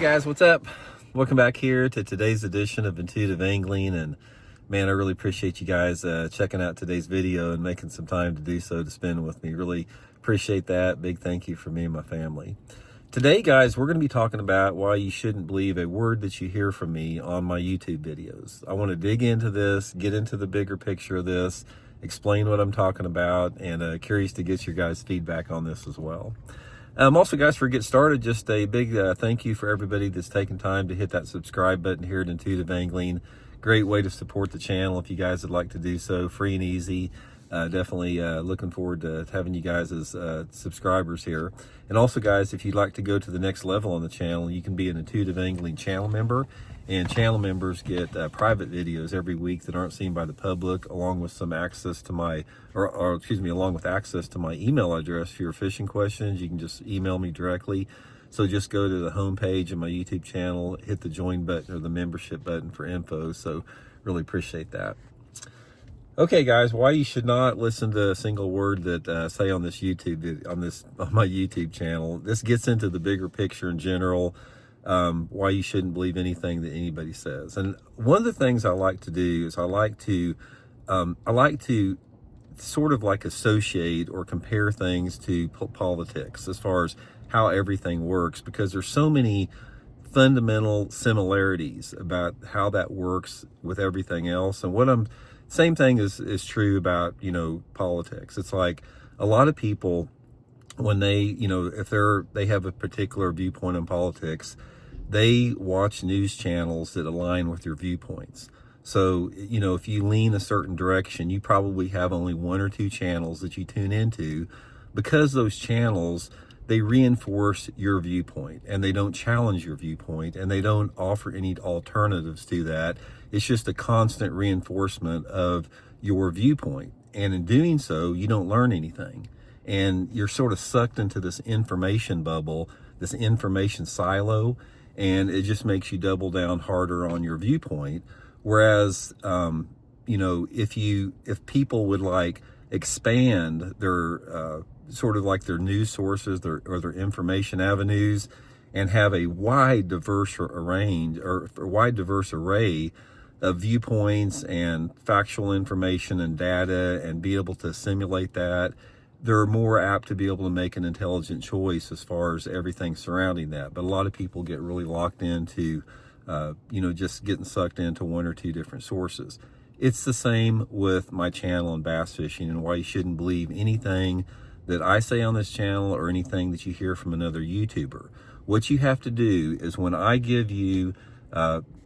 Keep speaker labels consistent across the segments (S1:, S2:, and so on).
S1: Guys, what's up? Welcome back here to today's edition of Intuitive Angling. And man, I really appreciate you guys checking out today's video and making some time to do so, to spend with me. Really appreciate that. Big thank you for me and my family. Today, guys, we're going to be talking about why you shouldn't believe a word that you hear from me on my YouTube videos. I want to dig into this, get into the bigger picture of this, explain what I'm talking about, and curious to get your guys' feedback on this as well. Also, guys, before we get started, just a big thank you for everybody that's taken time to hit that subscribe button here at Intuitive Angling. Great way to support the channel if you guys would like to do so, free and easy. Definitely looking forward to having you guys as subscribers here. And also, guys, if you'd like to go to the next level on the channel, you can be an Intuitive Angling channel member. And channel members get private videos every week that aren't seen by the public, along with some access to my, along with access to my email address for your fishing questions. You can just email me directly. So just go to the homepage of my YouTube channel, hit the join button or the membership button for info. So really appreciate that. Okay, guys, why you should not listen to a single word that say on this YouTube on my YouTube channel. This gets into the bigger picture in general. Why you shouldn't believe anything that anybody says. And one of the things I like to do is I like to sort of like associate or compare things to politics as far as how everything works, because there's so many fundamental similarities about how that works with everything else. And same thing is true about, politics. It's like a lot of people, when they, if they have a particular viewpoint on politics, they watch news channels that align with your viewpoints. So, if you lean a certain direction, you probably have only one or two channels that you tune into, because those channels, they reinforce your viewpoint and they don't challenge your viewpoint and they don't offer any alternatives to that. It's just a constant reinforcement of your viewpoint. And in doing so, you don't learn anything. And you're sort of sucked into this information bubble, this information silo, and it just makes you double down harder on your viewpoint. Whereas, if people would like expand their sort of like their news sources, or their information avenues, and have a wide diverse array of viewpoints and factual information and data, and be able to simulate that, they're more apt to be able to make an intelligent choice as far as everything surrounding that. But a lot of people get really locked into, just getting sucked into one or two different sources. It's the same with my channel and bass fishing, and why you shouldn't believe anything that I say on this channel or anything that you hear from another YouTuber. What you have to do is, when I give you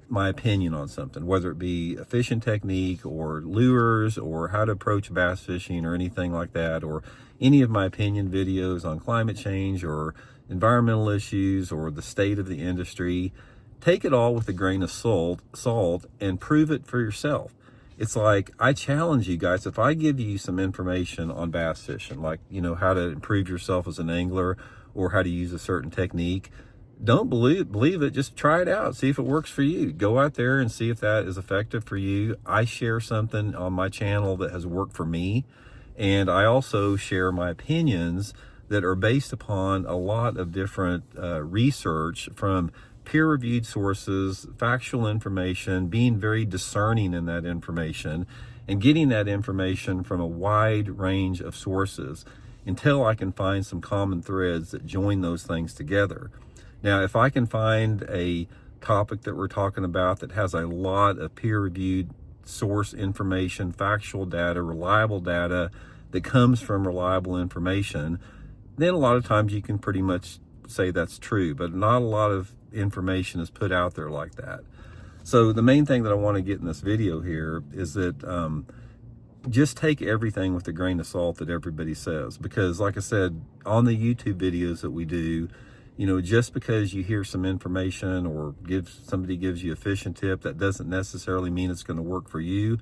S1: my opinion on something, whether it be a fishing technique or lures or how to approach bass fishing or anything like that, or any of my opinion videos on climate change or environmental issues or the state of the industry, take it all with a grain of salt and prove it for yourself. It's like, I challenge you guys, if I give you some information on bass fishing, like, how to improve yourself as an angler or how to use a certain technique, don't believe it. Just try it out. See if it works for you. Go out there and see if that is effective for you. I share something on my channel that has worked for me. And I also share my opinions that are based upon a lot of different research from peer-reviewed sources, factual information, being very discerning in that information, and getting that information from a wide range of sources until I can find some common threads that join those things together. Now, if I can find a topic that we're talking about that has a lot of peer-reviewed source information, factual data, reliable data that comes from reliable information, then a lot of times you can pretty much say that's true, but not a lot of information is put out there like that. So the main thing that I want to get in this video here is that just take everything with a grain of salt that everybody says, because like I said, on the YouTube videos that we do, just because you hear some information or somebody gives you a fishing tip, that doesn't necessarily mean it's going to work for you.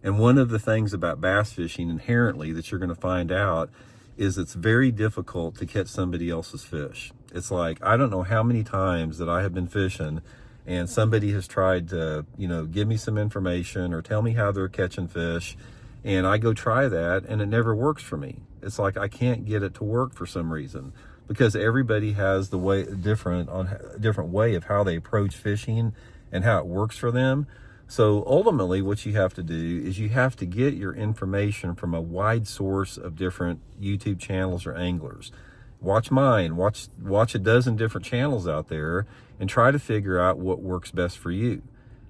S1: And one of the things about bass fishing inherently that you're going to find out is it's very difficult to catch somebody else's fish. It's like, I don't know how many times that I have been fishing and somebody has tried to, give me some information or tell me how they're catching fish, and I go try that and it never works for me. It's like I can't get it to work for some reason. because everybody has a different way of how they approach fishing and how it works for them. So ultimately what you have to do is you have to get your information from a wide source of different YouTube channels or anglers. Watch mine, watch a dozen different channels out there, and try to figure out what works best for you.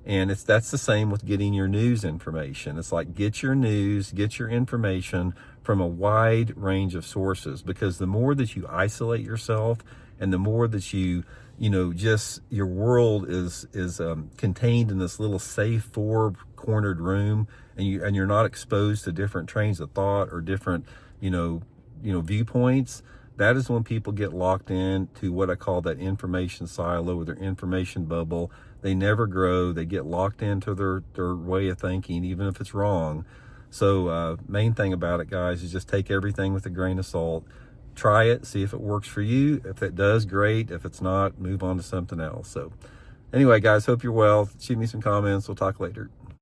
S1: And that's the same with getting your news information. It's like, get your news, get your information from a wide range of sources, because the more that you isolate yourself and the more that just your world is contained in this little safe four-cornered room, and you're not exposed to different trains of thought or different viewpoints, that is when people get locked in to what I call that information silo or their information bubble. They never grow. They get locked into their way of thinking, even if it's wrong. So main thing about it, guys, is just take everything with a grain of salt. Try it, see if it works for you. If it does, great. If it's not, move on to something else. So anyway, guys, hope you're well. Shoot me some comments. We'll talk later.